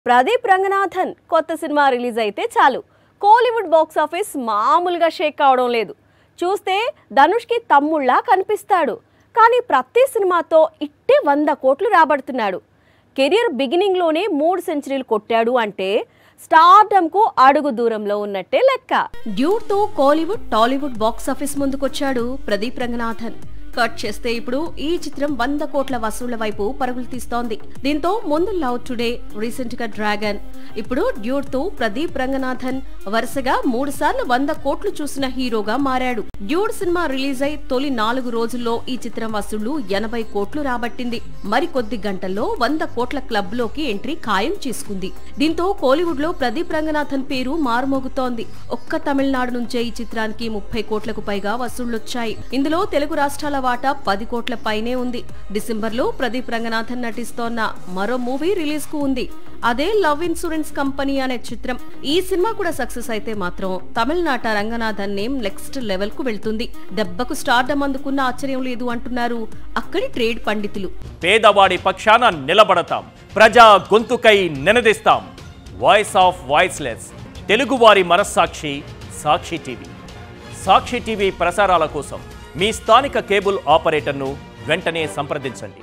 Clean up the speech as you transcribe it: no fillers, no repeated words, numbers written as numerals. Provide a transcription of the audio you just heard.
ప్రదీప్ రంగనాథన్ కొత్త cinema release అయితే చాలు కోలీవుడ్ బాక్స్ ఆఫీస్ మామూలుగా షేక్ కావడం లేదు. చూస్తే ధనుష్కి తమ్ముళ్ళ కనిపిస్తాడు. కానీ ప్రతి సినిమాతో ఇట్టే 100 కోట్లు రాబడుతున్నాడు. కెరియర్ బిగినింగ్లోనే 3 సెంచరీలు కొట్టాడు అంటే స్టార్డమ్కు అడుగు దూరంలో ఉన్నట్టే లెక్క. డ్యూడ్తో కోలీవుడ్ టాలీవుడ్ బాక్స్ ఆఫీస్ ముందుకొచ్చాడు ప్రదీప్ రంగనాథన్. కట్ చేస్తే ఇప్పుడు ఈ చిత్రం 100 కోట్ల వసూళ్ల వైపు పరుగులు తీస్తోంది. దీంతో ముందు లవ్ టుడే, రీసెంట్ గా డ్రాగన్, ఇప్పుడు డ్యూడ్ తో ప్రదీప్ రంగనాథన్ వరుసగా 3 సార్లు 100 కోట్లు చూసిన హీరోగా మారాడు. డ్యూడ్ సినిమా రిలీజ్ అయి తొలి 4 రోజుల్లో ఈ చిత్రం వసూళ్లు 80 కోట్లు రాబట్టింది. మరికొద్ది గంటల్లో 100 కోట్ల క్లబ్ లోకి ఎంట్రీ ఖాయం చేసుకుంది. దీంతో కోలీవుడ్ లో ప్రదీప్ రంగనాథన్ పేరు మారుమోగుతోంది. ఒక్క తమిళనాడు నుంచే ఈ చిత్రానికి 30 కోట్లకు పైగా వసూళ్లొచ్చాయి. ఇందులో తెలుగు రాష్ట్రాల వాటా 10 కోట్ల పైనే ఉంది. డిసెంబర్లో ప్రదీప్ రంగనాథన్ నటిస్తోన్న మరో మూవీ రిలీజ్ కు ఉంది. అదే లవ్ ఇన్సూరెన్స్ కంపెనీ అనే చిత్రం. ఈ సినిమా కూడా సక్సెస్ అయితే మాత్రం తమిళనాట రంగనాథన్ నేమ్ నెక్స్ట్ లెవెల్ కు వెళ్తుంది. దెబ్బకు స్టార్డమ్ అందుకున్న ఆశ్చర్యం లేదు అంటున్నారు అక్కడి ట్రేడ్ పండితులు. పేదవాడి పక్షాన నిలబడతాం, ప్రజా గొంతుకై నినదిస్తాం. వాయిస్ ఆఫ్ వాయిస్లెస్, తెలుగువారి మనస్సాక్షి సాక్షి టీవీ. సాక్షి టీవీ ప్రసారాల కోసం మీ స్థానిక కేబుల్ ఆపరేటర్ను వెంటనే సంప్రదించండి.